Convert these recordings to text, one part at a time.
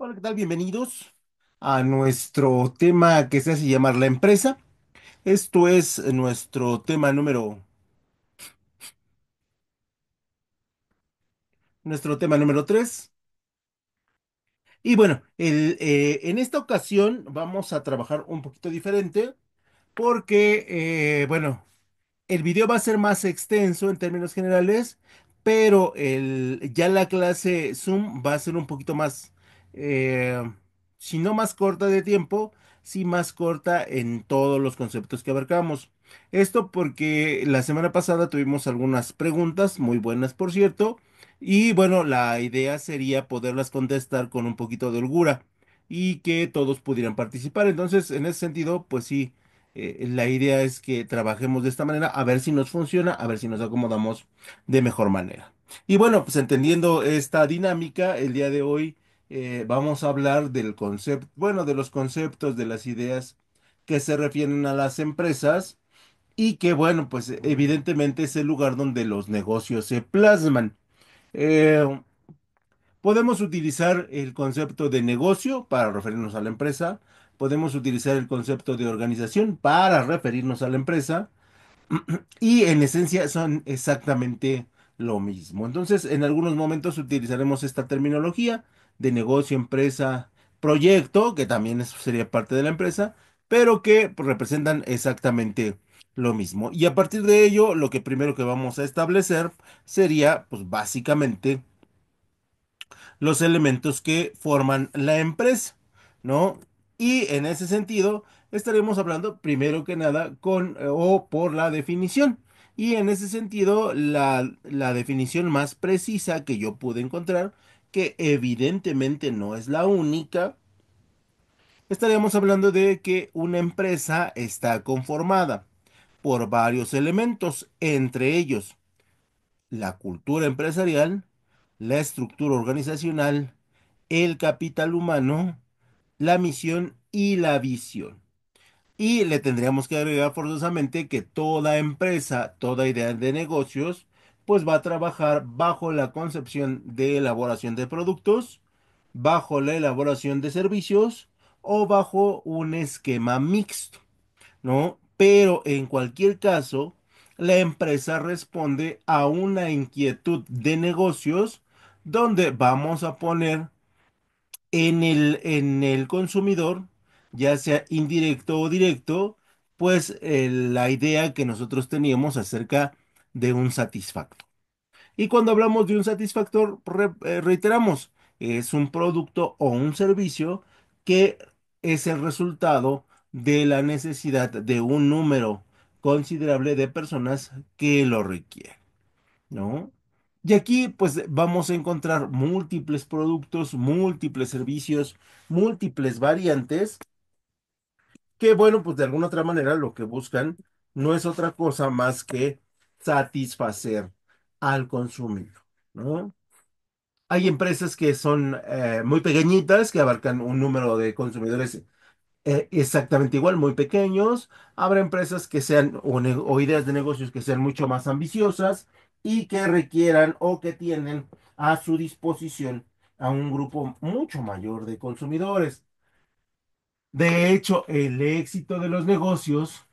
Hola, ¿qué tal? Bienvenidos a nuestro tema que se hace llamar la empresa. Esto es nuestro tema número 3. Y bueno, en esta ocasión vamos a trabajar un poquito diferente porque, bueno, el video va a ser más extenso en términos generales, pero ya la clase Zoom va a ser un poquito más, eh, si no más corta de tiempo, sí más corta en todos los conceptos que abarcamos. Esto porque la semana pasada tuvimos algunas preguntas, muy buenas por cierto, y bueno, la idea sería poderlas contestar con un poquito de holgura y que todos pudieran participar. Entonces, en ese sentido, pues sí, la idea es que trabajemos de esta manera, a ver si nos funciona, a ver si nos acomodamos de mejor manera. Y bueno, pues entendiendo esta dinámica, el día de hoy vamos a hablar del concepto, bueno, de los conceptos, de las ideas que se refieren a las empresas y que, bueno, pues evidentemente es el lugar donde los negocios se plasman. Eh, Podemos utilizar el concepto de negocio para referirnos a la empresa. Podemos utilizar el concepto de organización para referirnos a la empresa. Y en esencia son exactamente lo mismo. Entonces, en algunos momentos utilizaremos esta terminología de negocio, empresa, proyecto, que también sería parte de la empresa, pero que pues, representan exactamente lo mismo. Y a partir de ello, lo que primero que vamos a establecer sería, pues básicamente, los elementos que forman la empresa, ¿no? Y en ese sentido, estaremos hablando primero que nada con o por la definición. Y en ese sentido, la definición más precisa que yo pude encontrar, que evidentemente no es la única, estaríamos hablando de que una empresa está conformada por varios elementos, entre ellos la cultura empresarial, la estructura organizacional, el capital humano, la misión y la visión. Y le tendríamos que agregar forzosamente que toda empresa, toda idea de negocios, pues va a trabajar bajo la concepción de elaboración de productos, bajo la elaboración de servicios o bajo un esquema mixto, ¿no? Pero en cualquier caso, la empresa responde a una inquietud de negocios donde vamos a poner en el consumidor, ya sea indirecto o directo, pues la idea que nosotros teníamos acerca de un satisfactor. Y cuando hablamos de un satisfactor, reiteramos, es un producto o un servicio que es el resultado de la necesidad de un número considerable de personas que lo requieren, ¿no? Y aquí pues vamos a encontrar múltiples productos, múltiples servicios, múltiples variantes que bueno, pues de alguna otra manera lo que buscan no es otra cosa más que satisfacer al consumidor, ¿no? Hay empresas que son muy pequeñitas, que abarcan un número de consumidores exactamente igual, muy pequeños. Habrá empresas que sean o ideas de negocios que sean mucho más ambiciosas y que requieran o que tienen a su disposición a un grupo mucho mayor de consumidores. De hecho, el éxito de los negocios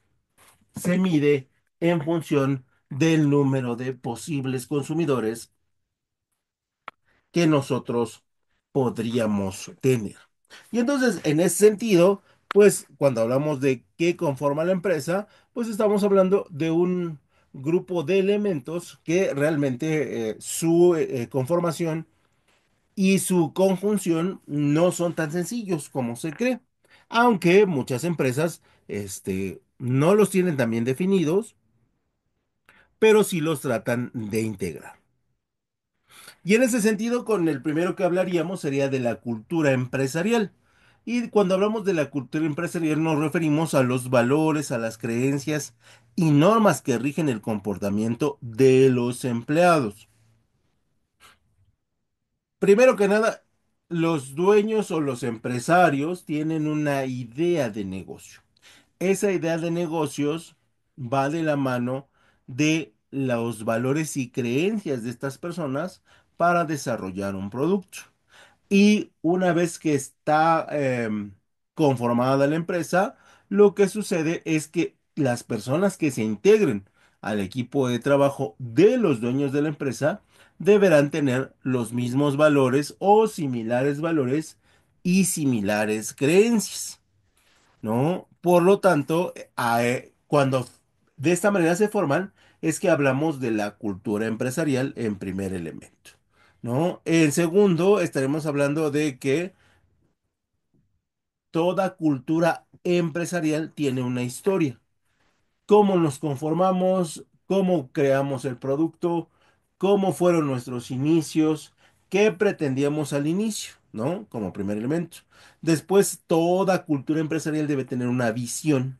se mide en función del número de posibles consumidores que nosotros podríamos tener. Y entonces, en ese sentido, pues cuando hablamos de qué conforma la empresa, pues estamos hablando de un grupo de elementos que realmente su conformación y su conjunción no son tan sencillos como se cree, aunque muchas empresas no los tienen tan bien definidos, pero sí los tratan de integrar. Y en ese sentido, con el primero que hablaríamos sería de la cultura empresarial. Y cuando hablamos de la cultura empresarial nos referimos a los valores, a las creencias y normas que rigen el comportamiento de los empleados. Primero que nada, los dueños o los empresarios tienen una idea de negocio. Esa idea de negocios va de la mano de los valores y creencias de estas personas para desarrollar un producto. Y una vez que está conformada la empresa, lo que sucede es que las personas que se integren al equipo de trabajo de los dueños de la empresa deberán tener los mismos valores o similares valores y similares creencias, ¿no? Por lo tanto, cuando de esta manera se forman, es que hablamos de la cultura empresarial en primer elemento, ¿no? En segundo, estaremos hablando de que toda cultura empresarial tiene una historia. Cómo nos conformamos, cómo creamos el producto, cómo fueron nuestros inicios, qué pretendíamos al inicio, ¿no? Como primer elemento. Después, toda cultura empresarial debe tener una visión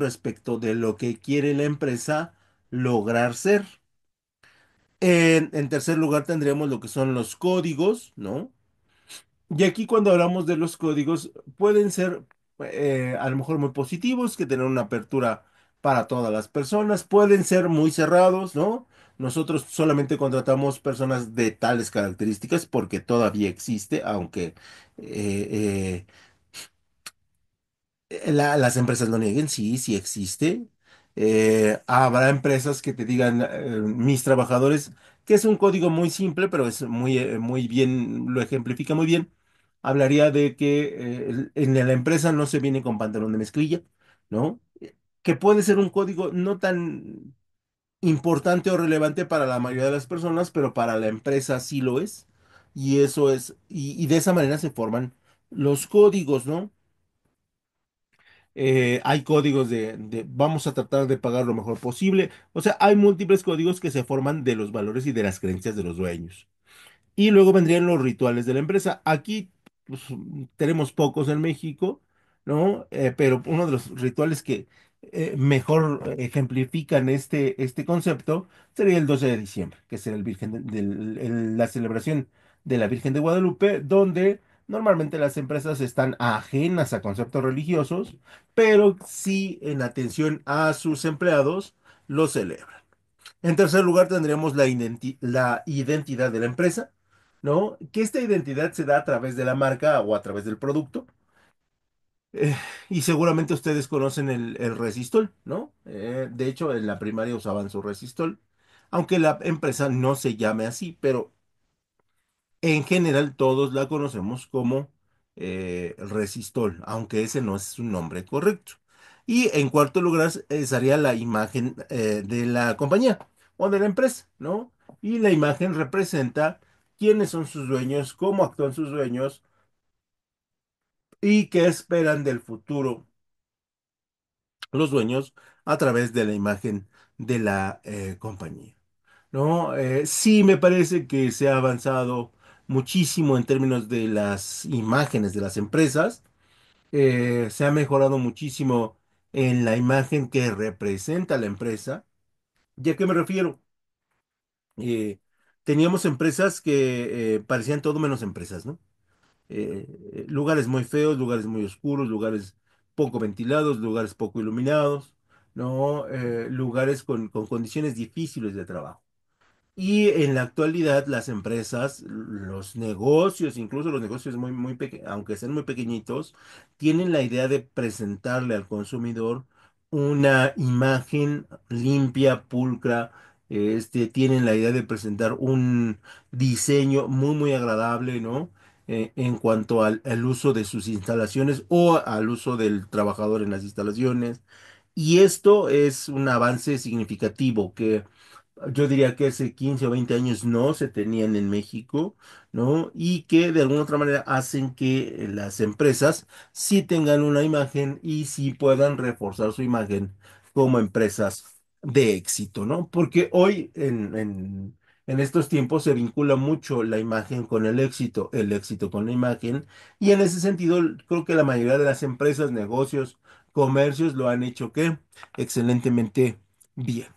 respecto de lo que quiere la empresa lograr ser. En tercer lugar, tendríamos lo que son los códigos, ¿no? Y aquí cuando hablamos de los códigos, pueden ser a lo mejor muy positivos, que tener una apertura para todas las personas, pueden ser muy cerrados, ¿no? Nosotros solamente contratamos personas de tales características porque todavía existe, aunque eh, las empresas lo nieguen, sí, sí existe. Habrá empresas que te digan, mis trabajadores, que es un código muy simple, pero es muy bien, lo ejemplifica muy bien. Hablaría de que en la empresa no se viene con pantalón de mezclilla, ¿no? Que puede ser un código no tan importante o relevante para la mayoría de las personas, pero para la empresa sí lo es. Y eso es, y de esa manera se forman los códigos, ¿no? Hay códigos vamos a tratar de pagar lo mejor posible. O sea, hay múltiples códigos que se forman de los valores y de las creencias de los dueños. Y luego vendrían los rituales de la empresa. Aquí pues, tenemos pocos en México, ¿no? Pero uno de los rituales que mejor ejemplifican este concepto sería el 12 de diciembre, que será la celebración de la Virgen de Guadalupe, donde normalmente las empresas están ajenas a conceptos religiosos, pero sí en atención a sus empleados lo celebran. En tercer lugar, tendríamos la identidad de la empresa, ¿no? Que esta identidad se da a través de la marca o a través del producto. Eh, y seguramente ustedes conocen el resistol, ¿no? De hecho, en la primaria usaban su resistol, aunque la empresa no se llame así, pero en general todos la conocemos como resistol, aunque ese no es su nombre correcto. Y en cuarto lugar estaría la imagen de la compañía o de la empresa, ¿no? Y la imagen representa quiénes son sus dueños, cómo actúan sus dueños y qué esperan del futuro los dueños a través de la imagen de la compañía. ¿No? Sí, me parece que se ha avanzado muchísimo en términos de las imágenes de las empresas. Se ha mejorado muchísimo en la imagen que representa la empresa. ¿Y a qué me refiero? Teníamos empresas que parecían todo menos empresas, ¿no? Lugares muy feos, lugares muy oscuros, lugares poco ventilados, lugares poco iluminados, ¿no? Lugares con condiciones difíciles de trabajo. Y en la actualidad las empresas, los negocios, incluso los negocios aunque sean muy pequeñitos, tienen la idea de presentarle al consumidor una imagen limpia, pulcra, tienen la idea de presentar un diseño muy agradable, ¿no? En cuanto al uso de sus instalaciones o al uso del trabajador en las instalaciones. Y esto es un avance significativo que yo diría que hace 15 o 20 años no se tenían en México, ¿no? Y que de alguna otra manera hacen que las empresas sí tengan una imagen y sí puedan reforzar su imagen como empresas de éxito, ¿no? Porque hoy en estos tiempos se vincula mucho la imagen con el éxito con la imagen, y en ese sentido creo que la mayoría de las empresas, negocios, comercios lo han hecho que excelentemente bien.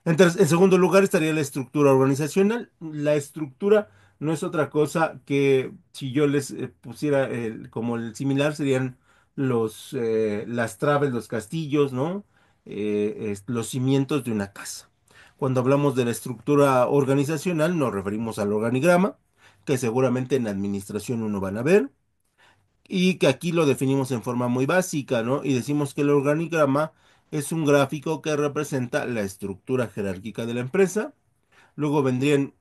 En segundo lugar estaría la estructura organizacional. La estructura no es otra cosa que si yo les pusiera como el similar serían las traves, los castillos, ¿no? Los cimientos de una casa. Cuando hablamos de la estructura organizacional nos referimos al organigrama, que seguramente en administración uno van a ver, y que aquí lo definimos en forma muy básica, ¿no? Y decimos que el organigrama es un gráfico que representa la estructura jerárquica de la empresa. Luego vendrían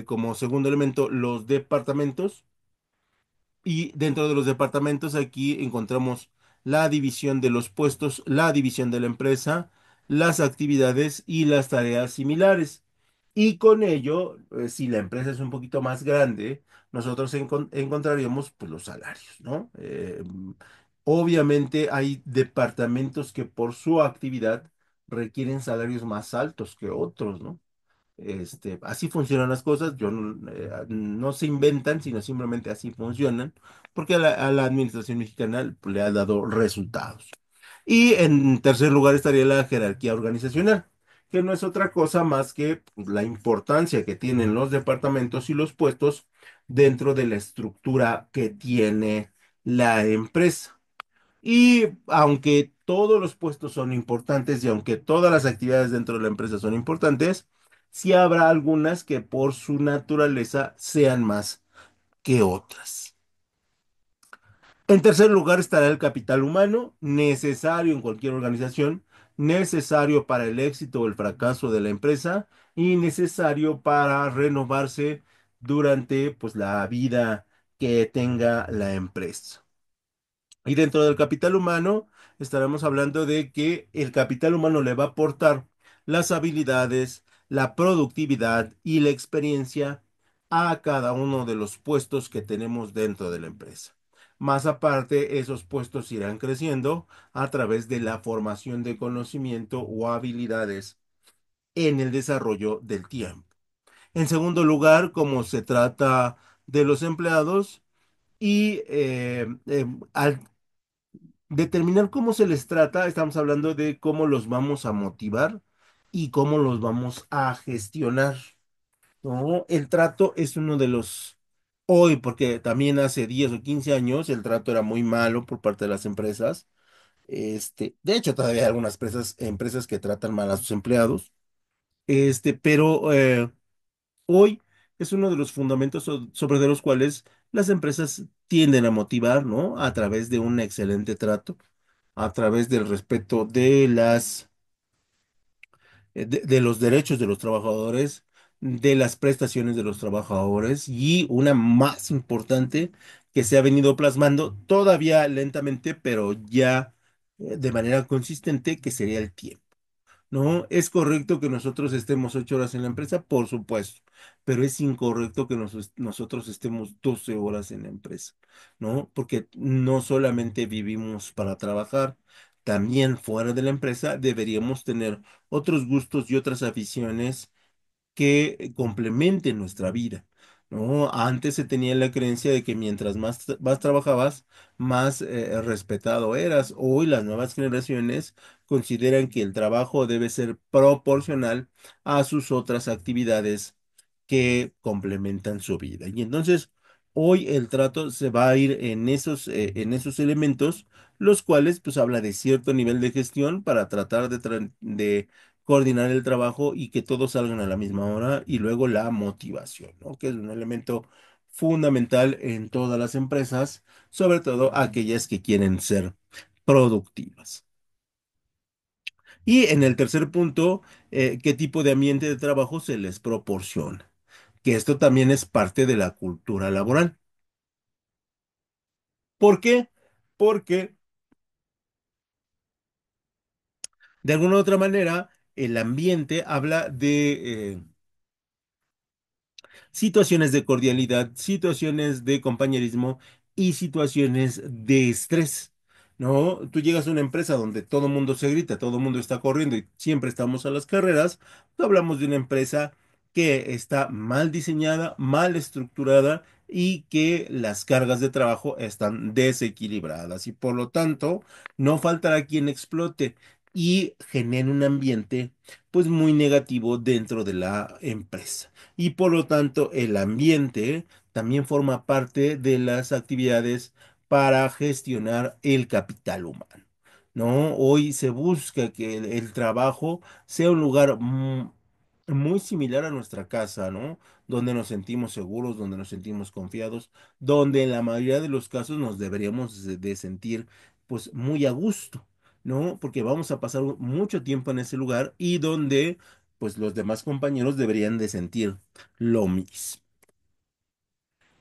como segundo elemento los departamentos, y dentro de los departamentos aquí encontramos la división de los puestos, la división de la empresa, las actividades y las tareas similares. Y con ello, si la empresa es un poquito más grande, nosotros encontraríamos pues, los salarios, ¿no? Obviamente hay departamentos que por su actividad requieren salarios más altos que otros, ¿no? Así funcionan las cosas, no se inventan, sino simplemente así funcionan, porque a la administración mexicana le ha dado resultados. Y en tercer lugar estaría la jerarquía organizacional, que no es otra cosa más que pues, la importancia que tienen los departamentos y los puestos dentro de la estructura que tiene la empresa. Y aunque todos los puestos son importantes y aunque todas las actividades dentro de la empresa son importantes, sí habrá algunas que por su naturaleza sean más que otras. En tercer lugar estará el capital humano, necesario en cualquier organización, necesario para el éxito o el fracaso de la empresa y necesario para renovarse durante pues, la vida que tenga la empresa. Y dentro del capital humano, estaremos hablando de que el capital humano le va a aportar las habilidades, la productividad y la experiencia a cada uno de los puestos que tenemos dentro de la empresa. Más aparte, esos puestos irán creciendo a través de la formación de conocimiento o habilidades en el desarrollo del tiempo. En segundo lugar, como se trata de los empleados, y al determinar cómo se les trata, estamos hablando de cómo los vamos a motivar y cómo los vamos a gestionar, ¿no? El trato es uno de los, hoy, porque también hace 10 o 15 años el trato era muy malo por parte de las empresas. De hecho, todavía hay algunas empresas que tratan mal a sus empleados. Pero hoy es uno de los fundamentos sobre de los cuales las empresas tienden a motivar, ¿no? A través de un excelente trato, a través del respeto de los derechos de los trabajadores, de las prestaciones de los trabajadores y una más importante que se ha venido plasmando todavía lentamente, pero ya de manera consistente, que sería el tiempo. ¿No? Es correcto que nosotros estemos 8 horas en la empresa, por supuesto, pero es incorrecto que nosotros estemos 12 horas en la empresa, ¿no? Porque no solamente vivimos para trabajar, también fuera de la empresa deberíamos tener otros gustos y otras aficiones que complementen nuestra vida, ¿no? Antes se tenía la creencia de que mientras más trabajabas, más respetado eras. Hoy las nuevas generaciones consideran que el trabajo debe ser proporcional a sus otras actividades que complementan su vida. Y entonces, hoy el trato se va a ir en esos elementos, los cuales pues habla de cierto nivel de gestión para tratar de coordinar el trabajo y que todos salgan a la misma hora, y luego la motivación, ¿no? Que es un elemento fundamental en todas las empresas, sobre todo aquellas que quieren ser productivas. Y en el tercer punto, ¿qué tipo de ambiente de trabajo se les proporciona? Que esto también es parte de la cultura laboral. ¿Por qué? Porque de alguna u otra manera el ambiente habla de situaciones de cordialidad, situaciones de compañerismo y situaciones de estrés, ¿no? Tú llegas a una empresa donde todo el mundo se grita, todo el mundo está corriendo y siempre estamos a las carreras. No hablamos de una empresa que está mal diseñada, mal estructurada y que las cargas de trabajo están desequilibradas, y por lo tanto no faltará quien explote y genere un ambiente pues muy negativo dentro de la empresa. Y por lo tanto el ambiente también forma parte de las actividades para gestionar el capital humano, ¿no? Hoy se busca que el trabajo sea un lugar muy similar a nuestra casa, ¿no? Donde nos sentimos seguros, donde nos sentimos confiados, donde en la mayoría de los casos nos deberíamos de sentir pues muy a gusto, ¿no? Porque vamos a pasar mucho tiempo en ese lugar y donde pues los demás compañeros deberían de sentir lo mismo.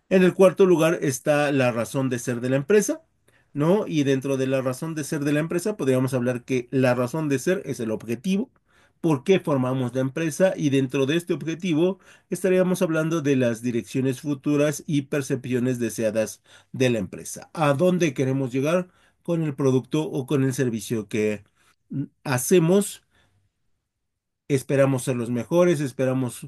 En el cuarto lugar está la razón de ser de la empresa, ¿no? Y dentro de la razón de ser de la empresa podríamos hablar que la razón de ser es el objetivo, por qué formamos la empresa y dentro de este objetivo estaríamos hablando de las direcciones futuras y percepciones deseadas de la empresa. ¿A dónde queremos llegar con el producto o con el servicio que hacemos? Esperamos ser los mejores, esperamos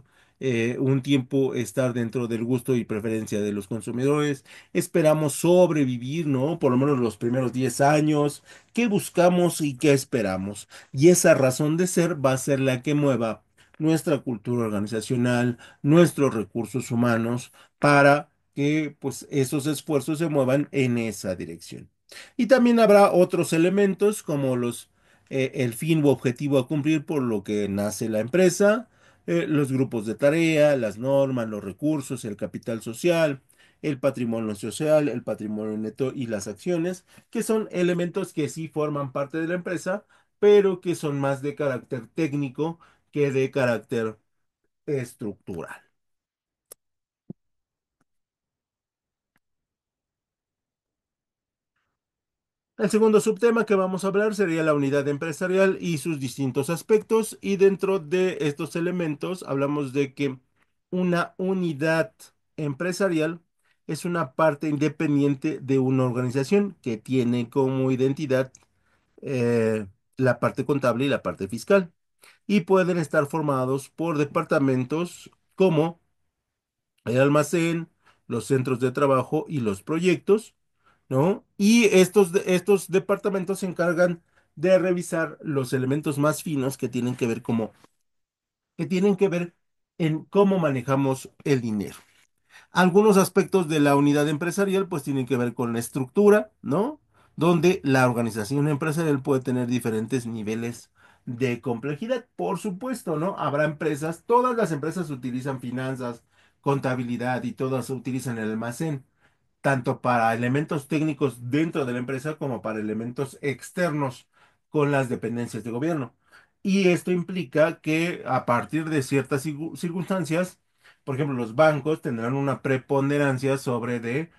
un tiempo estar dentro del gusto y preferencia de los consumidores, esperamos sobrevivir, ¿no? Por lo menos los primeros 10 años, ¿qué buscamos y qué esperamos? Y esa razón de ser va a ser la que mueva nuestra cultura organizacional, nuestros recursos humanos, para que pues esos esfuerzos se muevan en esa dirección. Y también habrá otros elementos como el fin u objetivo a cumplir por lo que nace la empresa, los grupos de tarea, las normas, los recursos, el capital social, el patrimonio social, el patrimonio neto y las acciones, que son elementos que sí forman parte de la empresa, pero que son más de carácter técnico que de carácter estructural. El segundo subtema que vamos a hablar sería la unidad empresarial y sus distintos aspectos, y dentro de estos elementos hablamos de que una unidad empresarial es una parte independiente de una organización que tiene como identidad eh, la parte contable y la parte fiscal, y pueden estar formados por departamentos como el almacén, los centros de trabajo y los proyectos, ¿no? Y estos departamentos se encargan de revisar los elementos más finos que tienen que ver en cómo manejamos el dinero. Algunos aspectos de la unidad empresarial pues tienen que ver con la estructura, ¿no? Donde la organización empresarial puede tener diferentes niveles de complejidad. Por supuesto, ¿no? Habrá empresas, todas las empresas utilizan finanzas, contabilidad y todas utilizan el almacén tanto para elementos técnicos dentro de la empresa como para elementos externos con las dependencias de gobierno. Y esto implica que a partir de ciertas circunstancias, por ejemplo, los bancos tendrán una preponderancia sobre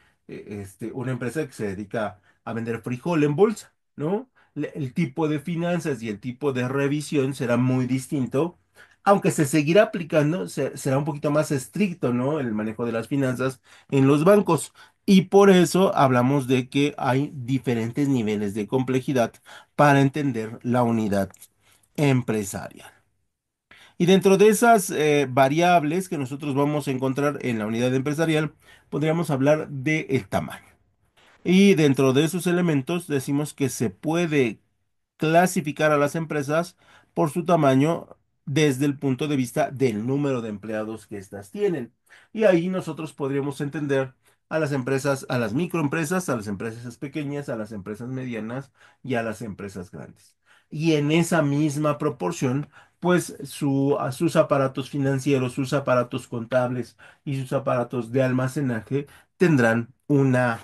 una empresa que se dedica a vender frijol en bolsa, ¿no? El tipo de finanzas y el tipo de revisión será muy distinto, aunque se seguirá aplicando, será un poquito más estricto, ¿no? El manejo de las finanzas en los bancos. Y por eso hablamos de que hay diferentes niveles de complejidad para entender la unidad empresarial. Y dentro de esas variables que nosotros vamos a encontrar en la unidad empresarial, podríamos hablar del tamaño. Y dentro de esos elementos decimos que se puede clasificar a las empresas por su tamaño desde el punto de vista del número de empleados que éstas tienen. Y ahí nosotros podríamos entender a las empresas, a las microempresas, a las empresas pequeñas, a las empresas medianas y a las empresas grandes. Y en esa misma proporción, pues a sus aparatos financieros, sus aparatos contables y sus aparatos de almacenaje tendrán una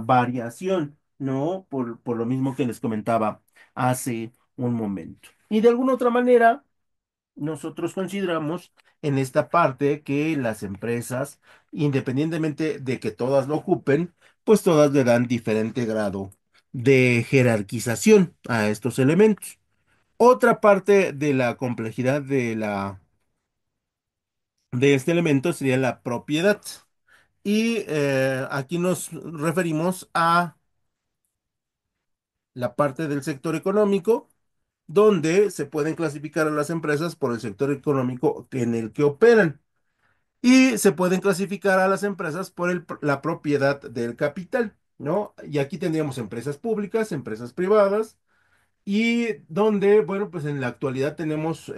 variación, ¿no? Por lo mismo que les comentaba hace un momento. Y de alguna otra manera, nosotros consideramos en esta parte que las empresas, independientemente de que todas lo ocupen, pues todas le dan diferente grado de jerarquización a estos elementos. Otra parte de la complejidad de este elemento sería la propiedad. Y aquí nos referimos a la parte del sector económico, donde se pueden clasificar a las empresas por el sector económico en el que operan. Y se pueden clasificar a las empresas por la propiedad del capital, ¿no? Y aquí tendríamos empresas públicas, empresas privadas, y donde, bueno, pues en la actualidad tenemos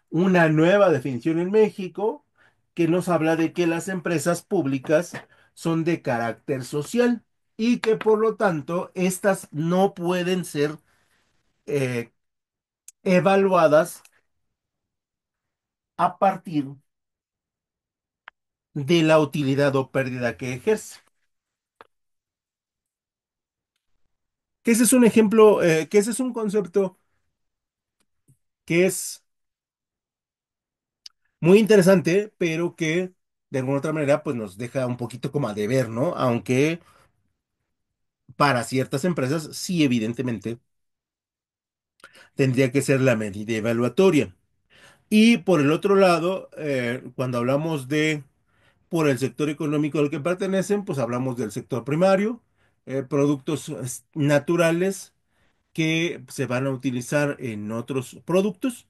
una nueva definición en México que nos habla de que las empresas públicas son de carácter social y que por lo tanto estas no pueden ser eh, evaluadas a partir de la utilidad o pérdida que ejerce. Que ese es un ejemplo, que ese es un concepto que es muy interesante, pero que de alguna otra manera pues nos deja un poquito como a deber, ¿no? Aunque para ciertas empresas sí, evidentemente, tendría que ser la medida evaluatoria. Y por el otro lado, cuando hablamos de por el sector económico al que pertenecen, pues hablamos del sector primario, productos naturales que se van a utilizar en otros productos.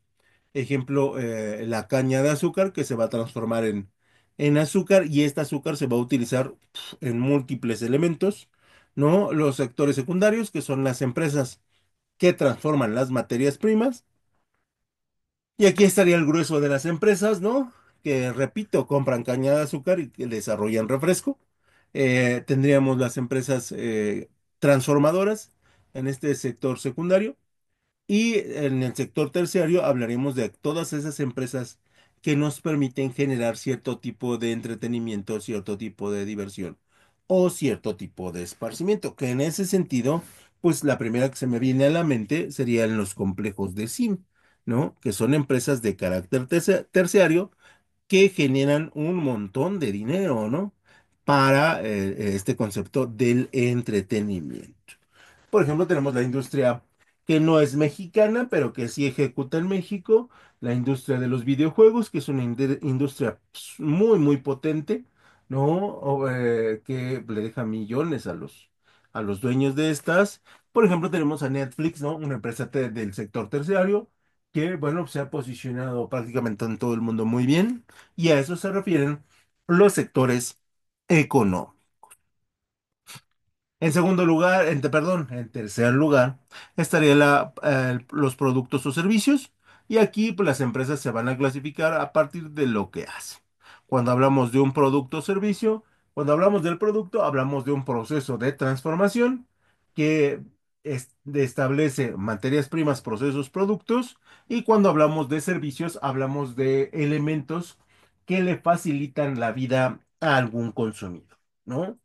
Ejemplo, la caña de azúcar que se va a transformar en azúcar y este azúcar se va a utilizar en múltiples elementos, ¿no? Los sectores secundarios, que son las empresas que transforman las materias primas. Y aquí estaría el grueso de las empresas, ¿no? Que, repito, compran caña de azúcar y que desarrollan refresco. Tendríamos las empresas transformadoras en este sector secundario. Y en el sector terciario hablaremos de todas esas empresas que nos permiten generar cierto tipo de entretenimiento, cierto tipo de diversión o cierto tipo de esparcimiento, que en ese sentido, pues la primera que se me viene a la mente serían los complejos de sim, ¿no? Que son empresas de carácter terciario que generan un montón de dinero, ¿no? Para este concepto del entretenimiento. Por ejemplo, tenemos la industria que no es mexicana, pero que sí ejecuta en México, la industria de los videojuegos, que es una industria muy, muy potente, ¿no? Que le deja millones a los dueños de estas. Por ejemplo, tenemos a Netflix, ¿no? Una empresa del sector terciario que, bueno, se ha posicionado prácticamente en todo el mundo muy bien, y a eso se refieren los sectores económicos. En segundo lugar, perdón, en tercer lugar, estaría los productos o servicios. Y aquí pues, las empresas se van a clasificar a partir de lo que hacen. Cuando hablamos de un producto o servicio, cuando hablamos del producto, hablamos de un proceso de transformación que establece materias primas, procesos, productos. Y cuando hablamos de servicios, hablamos de elementos que le facilitan la vida a algún consumidor, ¿no?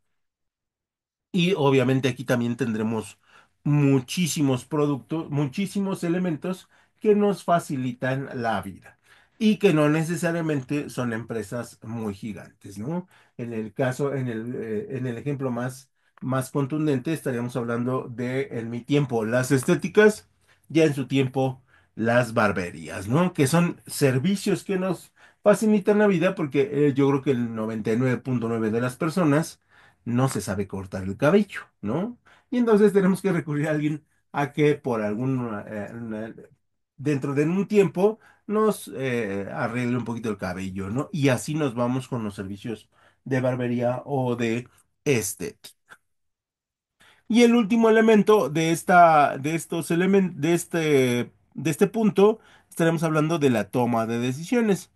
Y obviamente aquí también tendremos muchísimos productos, muchísimos elementos que nos facilitan la vida y que no necesariamente son empresas muy gigantes, ¿no? En el caso, en el ejemplo más contundente, estaríamos hablando de en mi tiempo las estéticas, ya en su tiempo las barberías, ¿no? Que son servicios que nos facilitan la vida porque yo creo que el 99.9 de las personas no se sabe cortar el cabello, ¿no? Y entonces tenemos que recurrir a alguien a que por dentro de un tiempo nos arregle un poquito el cabello, ¿no? Y así nos vamos con los servicios de barbería o de estética. Y el último elemento de estos elementos, de este punto, estaremos hablando de la toma de decisiones.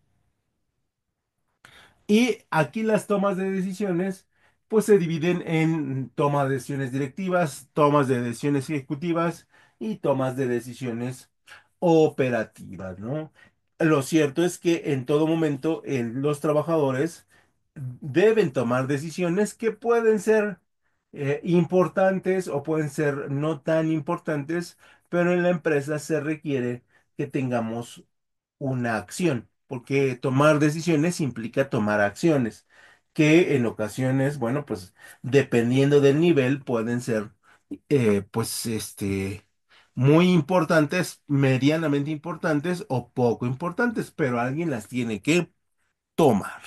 Y aquí las tomas de decisiones, pues se dividen en tomas de decisiones directivas, tomas de decisiones ejecutivas y tomas de decisiones operativas, ¿no? Lo cierto es que en todo momento los trabajadores deben tomar decisiones que pueden ser importantes o pueden ser no tan importantes, pero en la empresa se requiere que tengamos una acción, porque tomar decisiones implica tomar acciones, que en ocasiones, bueno, pues dependiendo del nivel, pueden ser, pues, muy importantes, medianamente importantes o poco importantes, pero alguien las tiene que tomar.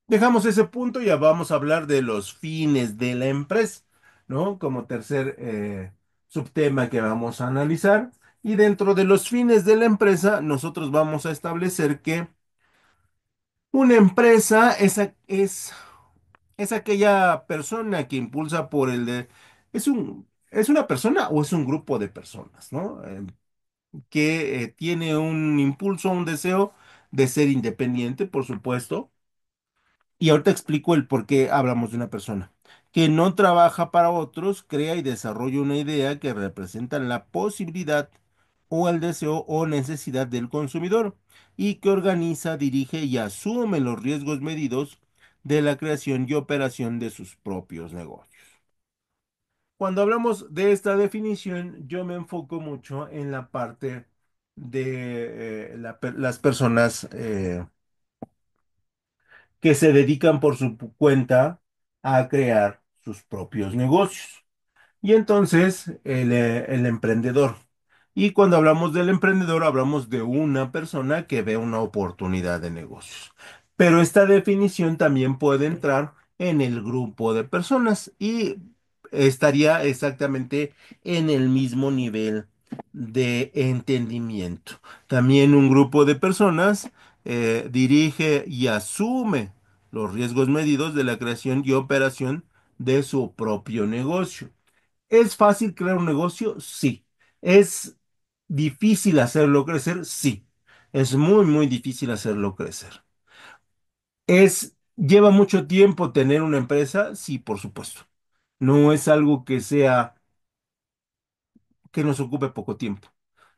Dejamos ese punto y ya vamos a hablar de los fines de la empresa, ¿no? Como tercer subtema que vamos a analizar. Y dentro de los fines de la empresa, nosotros vamos a establecer que una empresa es aquella persona que impulsa por ¿es una persona o es un grupo de personas, ¿no? Que tiene un impulso, un deseo de ser independiente, por supuesto. Y ahorita explico el por qué hablamos de una persona. que no trabaja para otros, crea y desarrolla una idea que representa la posibilidad o el deseo o necesidad del consumidor y que organiza, dirige y asume los riesgos medidos de la creación y operación de sus propios negocios. Cuando hablamos de esta definición, yo me enfoco mucho en la parte de las personas que se dedican por su cuenta a crear sus propios negocios. Y entonces el emprendedor. Y cuando hablamos del emprendedor, hablamos de una persona que ve una oportunidad de negocios. Pero esta definición también puede entrar en el grupo de personas y estaría exactamente en el mismo nivel de entendimiento. También un grupo de personas dirige y asume los riesgos medidos de la creación y operación de su propio negocio. ¿Es fácil crear un negocio? Sí. ¿Es difícil hacerlo crecer? Sí. Es muy, muy difícil hacerlo crecer. ¿Lleva mucho tiempo tener una empresa? Sí, por supuesto. No es algo que sea, que nos ocupe poco tiempo.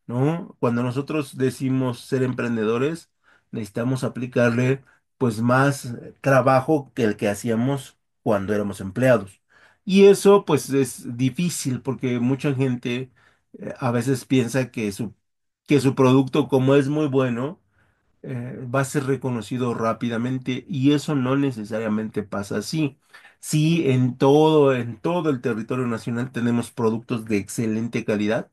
¿No? Cuando nosotros decimos ser emprendedores, necesitamos aplicarle pues más trabajo que el que hacíamos cuando éramos empleados. Y eso pues es difícil porque mucha gente a veces piensa que su producto como es muy bueno, va a ser reconocido rápidamente y eso no necesariamente pasa así. Sí, en todo el territorio nacional tenemos productos de excelente calidad,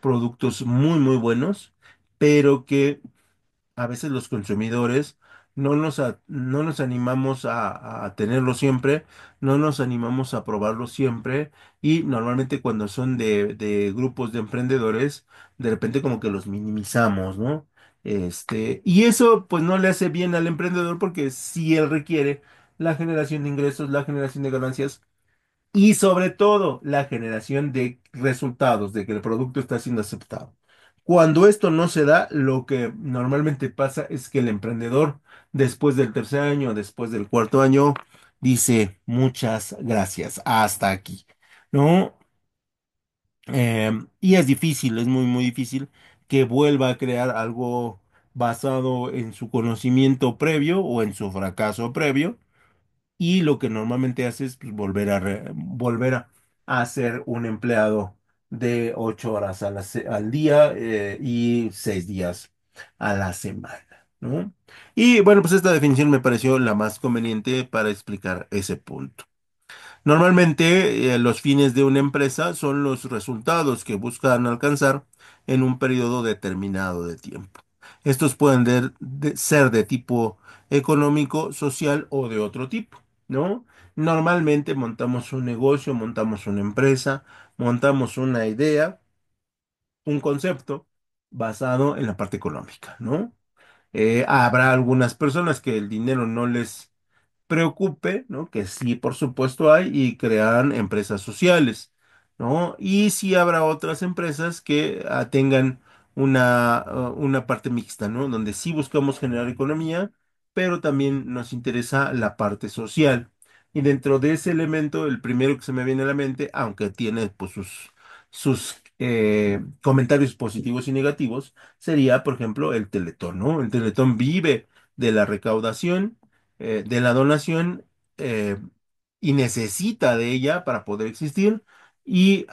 productos muy, muy buenos, pero que a veces los consumidores no nos animamos a tenerlo siempre, no nos animamos a probarlo siempre y normalmente cuando son de grupos de emprendedores, de repente como que los minimizamos, ¿no? Y eso pues no le hace bien al emprendedor porque si él requiere la generación de ingresos, la generación de ganancias y sobre todo la generación de resultados, de que el producto está siendo aceptado. Cuando esto no se da, lo que normalmente pasa es que el emprendedor, después del tercer año, después del cuarto año, dice muchas gracias, hasta aquí, ¿no? Y es difícil, es muy, muy difícil que vuelva a crear algo basado en su conocimiento previo o en su fracaso previo y lo que normalmente hace es pues, a ser un empleado de 8 horas al día y 6 días a la semana, ¿no? Y bueno, pues esta definición me pareció la más conveniente para explicar ese punto. Normalmente, los fines de una empresa son los resultados que buscan alcanzar en un periodo determinado de tiempo. Estos pueden ser de tipo económico, social o de otro tipo, ¿no? Normalmente montamos un negocio, montamos una empresa, montamos una idea, un concepto basado en la parte económica, ¿no? Habrá algunas personas que el dinero no les preocupe, ¿no? Que sí, por supuesto hay y crearán empresas sociales, ¿no? Y sí habrá otras empresas que tengan una parte mixta, ¿no? Donde sí buscamos generar economía, pero también nos interesa la parte social. Y dentro de ese elemento, el primero que se me viene a la mente, aunque tiene pues sus comentarios positivos y negativos, sería, por ejemplo, el Teletón, ¿no? El Teletón vive de la recaudación, de la donación, eh, y necesita de ella para poder existir. Y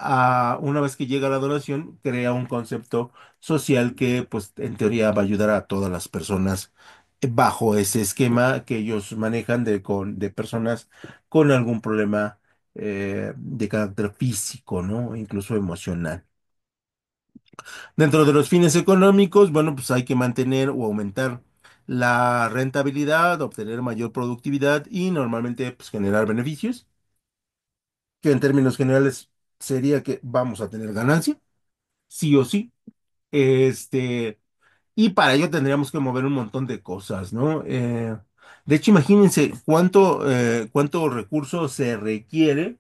una vez que llega la donación, crea un concepto social que, pues, en teoría va a ayudar a todas las personas bajo ese esquema que ellos manejan de personas con algún problema de carácter físico, ¿no? Incluso emocional. Dentro de los fines económicos, bueno, pues hay que mantener o aumentar la rentabilidad, obtener mayor productividad y normalmente pues, generar beneficios, que en términos generales sería que vamos a tener ganancia, sí o sí. Este, y para ello tendríamos que mover un montón de cosas, ¿no? De hecho, imagínense cuánto recurso se requiere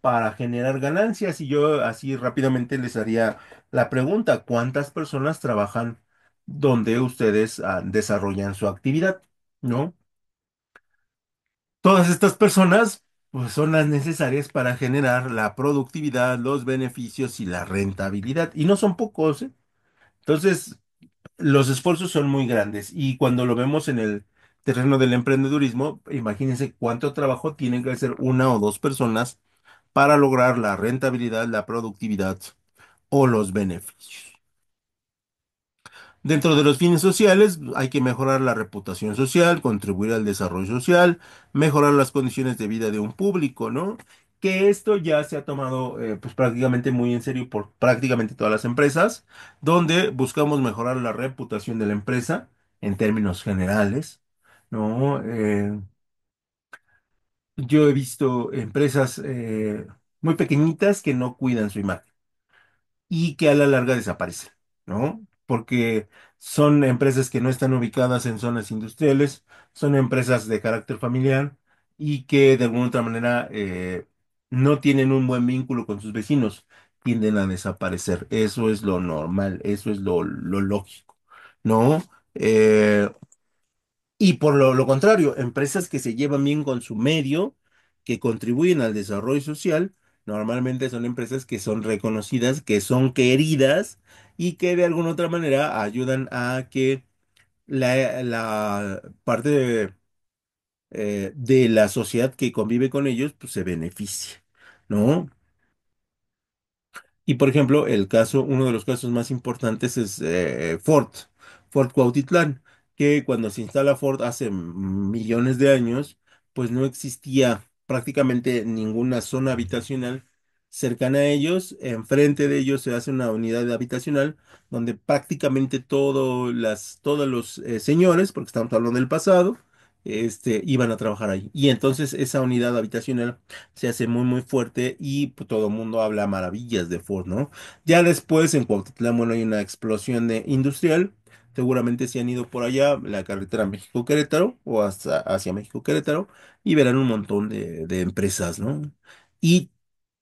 para generar ganancias. Y yo así rápidamente les haría la pregunta, ¿cuántas personas trabajan donde ustedes desarrollan su actividad? ¿No? Todas estas personas pues son las necesarias para generar la productividad, los beneficios y la rentabilidad. Y no son pocos, ¿eh? Entonces, los esfuerzos son muy grandes y cuando lo vemos en el terreno del emprendedurismo, imagínense cuánto trabajo tienen que hacer una o dos personas para lograr la rentabilidad, la productividad o los beneficios. Dentro de los fines sociales hay que mejorar la reputación social, contribuir al desarrollo social, mejorar las condiciones de vida de un público, ¿no? Que esto ya se ha tomado pues prácticamente muy en serio por prácticamente todas las empresas, donde buscamos mejorar la reputación de la empresa en términos generales, ¿no? Yo he visto empresas muy pequeñitas que no cuidan su imagen y que a la larga desaparecen, ¿no? Porque son empresas que no están ubicadas en zonas industriales, son empresas de carácter familiar y que de alguna otra manera no tienen un buen vínculo con sus vecinos, tienden a desaparecer. Eso es lo normal, eso es lo lógico, ¿no? Eh, y por lo contrario, empresas que se llevan bien con su medio, que contribuyen al desarrollo social, normalmente son empresas que son reconocidas, que son queridas y que de alguna otra manera ayudan a que la parte de la sociedad que convive con ellos pues, se beneficie, ¿no? Y por ejemplo, uno de los casos más importantes es Ford Cuautitlán, que cuando se instala Ford hace millones de años, pues no existía prácticamente ninguna zona habitacional cercana a ellos. Enfrente de ellos se hace una unidad habitacional donde prácticamente todos los señores, porque estamos hablando del pasado, iban a trabajar ahí. Y entonces esa unidad habitacional se hace muy fuerte y pues, todo el mundo habla maravillas de Ford, ¿no? Ya después en Cuautitlán, bueno, hay una explosión industrial. Seguramente se han ido por allá, la carretera México-Querétaro o hasta hacia México-Querétaro y verán un montón de empresas, ¿no? Y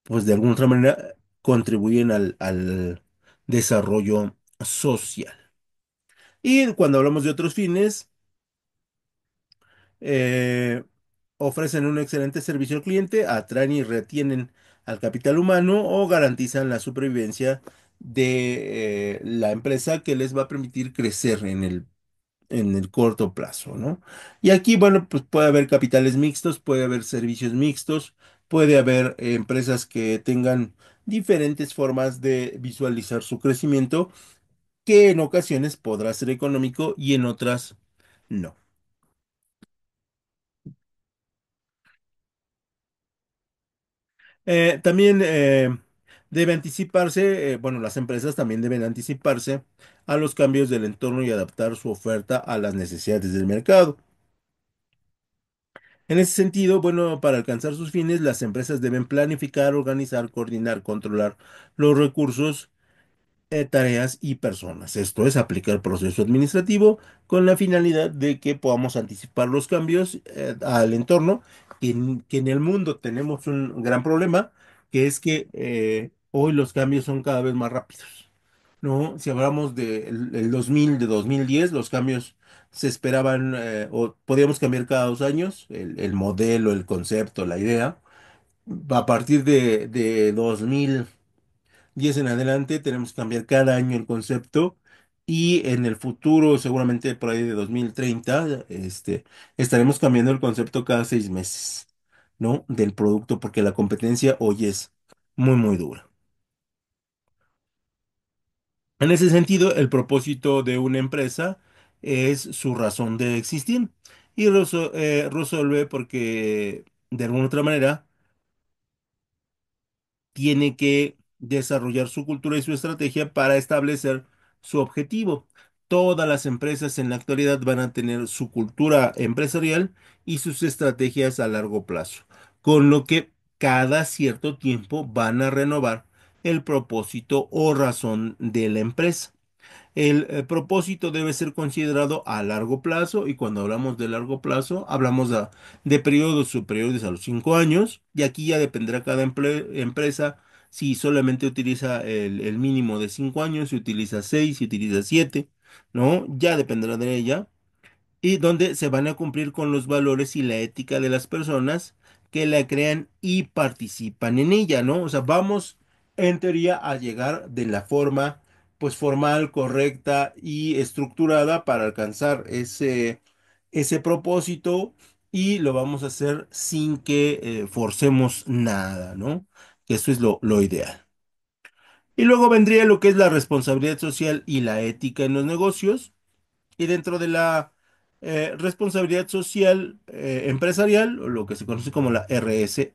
pues de alguna otra manera contribuyen al desarrollo social. Y cuando hablamos de otros fines, eh, ofrecen un excelente servicio al cliente, atraen y retienen al capital humano o garantizan la supervivencia de la empresa que les va a permitir crecer en el corto plazo, ¿no? Y aquí, bueno, pues puede haber capitales mixtos, puede haber servicios mixtos, puede haber empresas que tengan diferentes formas de visualizar su crecimiento, que en ocasiones podrá ser económico y en otras no. También debe anticiparse, bueno, las empresas también deben anticiparse a los cambios del entorno y adaptar su oferta a las necesidades del mercado. En ese sentido, bueno, para alcanzar sus fines, las empresas deben planificar, organizar, coordinar, controlar los recursos, tareas y personas. Esto es aplicar proceso administrativo con la finalidad de que podamos anticipar los cambios al entorno, que en el mundo tenemos un gran problema, que es que hoy los cambios son cada vez más rápidos, ¿no? Si hablamos el 2000, de 2010, los cambios se esperaban o podíamos cambiar cada 2 años, el modelo, el concepto, la idea. A partir de 2010 en adelante tenemos que cambiar cada año el concepto y en el futuro, seguramente por ahí de 2030, estaremos cambiando el concepto cada 6 meses, ¿no? Del producto porque la competencia hoy es muy dura. En ese sentido, el propósito de una empresa es su razón de existir y resuelve porque de alguna otra manera tiene que desarrollar su cultura y su estrategia para establecer su objetivo. Todas las empresas en la actualidad van a tener su cultura empresarial y sus estrategias a largo plazo, con lo que cada cierto tiempo van a renovar el propósito o razón de la empresa. El propósito debe ser considerado a largo plazo y cuando hablamos de largo plazo hablamos de periodos superiores a los 5 años y aquí ya dependerá cada empresa si solamente utiliza el mínimo de 5 años, si utiliza 6, si utiliza 7, ¿no? Ya dependerá de ella y donde se van a cumplir con los valores y la ética de las personas que la crean y participan en ella, ¿no? O sea, vamos en teoría a llegar de la forma pues formal, correcta y estructurada para alcanzar ese propósito y lo vamos a hacer sin que forcemos nada, ¿no? Que eso es lo ideal. Y luego vendría lo que es la responsabilidad social y la ética en los negocios. Y dentro de la responsabilidad social empresarial, o lo que se conoce como la RSE,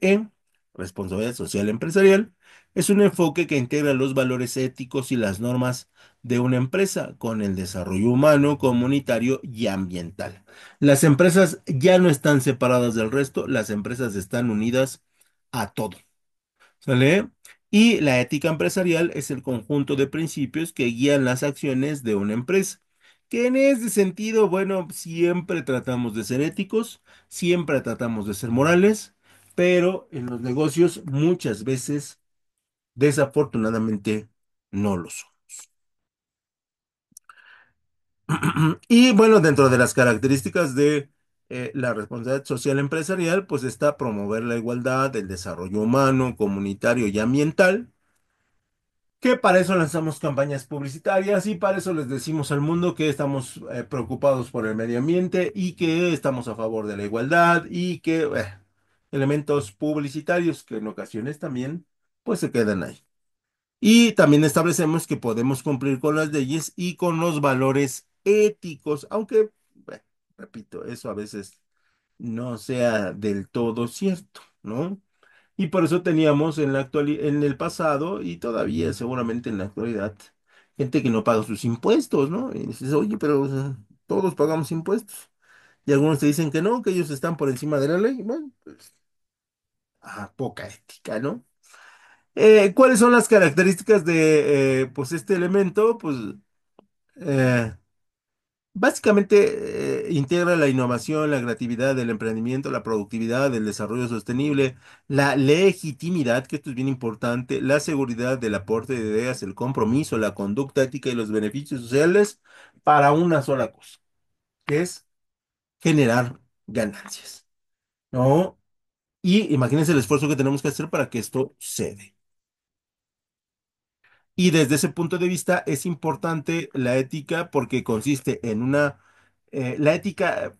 responsabilidad social empresarial, es un enfoque que integra los valores éticos y las normas de una empresa con el desarrollo humano, comunitario y ambiental. Las empresas ya no están separadas del resto, las empresas están unidas a todo. ¿Sale? Y la ética empresarial es el conjunto de principios que guían las acciones de una empresa. Que en ese sentido, bueno, siempre tratamos de ser éticos, siempre tratamos de ser morales, pero en los negocios muchas veces, desafortunadamente, no lo son. Y bueno, dentro de las características de la responsabilidad social empresarial, pues está promover la igualdad, el desarrollo humano, comunitario y ambiental. Que para eso lanzamos campañas publicitarias y para eso les decimos al mundo que estamos preocupados por el medio ambiente y que estamos a favor de la igualdad y que elementos publicitarios que en ocasiones también pues se quedan ahí. Y también establecemos que podemos cumplir con las leyes y con los valores éticos, aunque, repito, eso a veces no sea del todo cierto, ¿no? Y por eso teníamos en el pasado y todavía seguramente en la actualidad gente que no paga sus impuestos, ¿no? Y dices, oye, pero o sea, todos pagamos impuestos. Y algunos te dicen que no, que ellos están por encima de la ley. Bueno, pues, poca ética, ¿no? ¿Cuáles son las características de pues este elemento? Pues eh, básicamente integra la innovación, la creatividad, el emprendimiento, la productividad, el desarrollo sostenible, la legitimidad, que esto es bien importante, la seguridad del aporte de ideas, el compromiso, la conducta ética y los beneficios sociales para una sola cosa, que es generar ganancias, ¿no? Y imagínense el esfuerzo que tenemos que hacer para que esto se dé. Y desde ese punto de vista es importante la ética porque consiste en la ética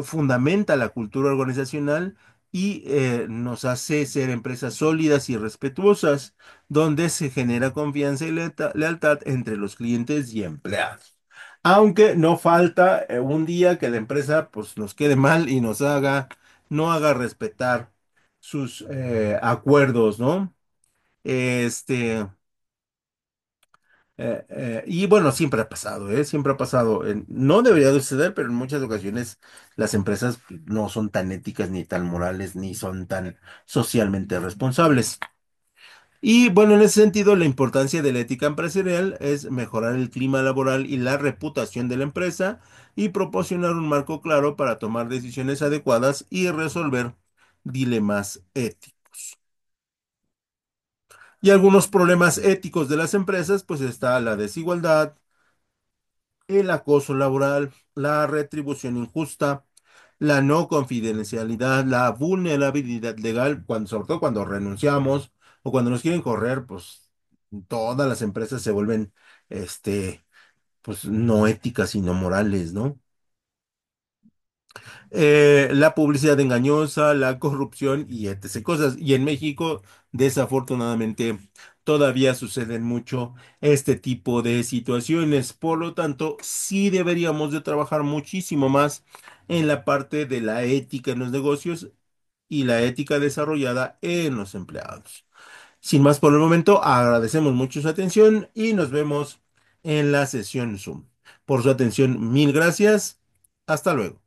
fundamenta la cultura organizacional y nos hace ser empresas sólidas y respetuosas, donde se genera confianza y lealtad entre los clientes y empleados. Aunque no falta un día que la empresa pues nos quede mal y no haga respetar sus acuerdos, ¿no? Este. Y bueno, siempre ha pasado, ¿eh? Siempre ha pasado. No debería de suceder, pero en muchas ocasiones las empresas no son tan éticas, ni tan morales, ni son tan socialmente responsables. Y bueno, en ese sentido, la importancia de la ética empresarial es mejorar el clima laboral y la reputación de la empresa y proporcionar un marco claro para tomar decisiones adecuadas y resolver dilemas éticos. Y algunos problemas éticos de las empresas, pues está la desigualdad, el acoso laboral, la retribución injusta, la no confidencialidad, la vulnerabilidad legal, sobre todo cuando renunciamos o cuando nos quieren correr, pues todas las empresas se vuelven, pues no éticas, sino morales, ¿no? La publicidad engañosa, la corrupción y etc. cosas. Y en México, desafortunadamente, todavía suceden mucho este tipo de situaciones. Por lo tanto, sí deberíamos de trabajar muchísimo más en la parte de la ética en los negocios y la ética desarrollada en los empleados. Sin más por el momento, agradecemos mucho su atención y nos vemos en la sesión Zoom. Por su atención, mil gracias. Hasta luego.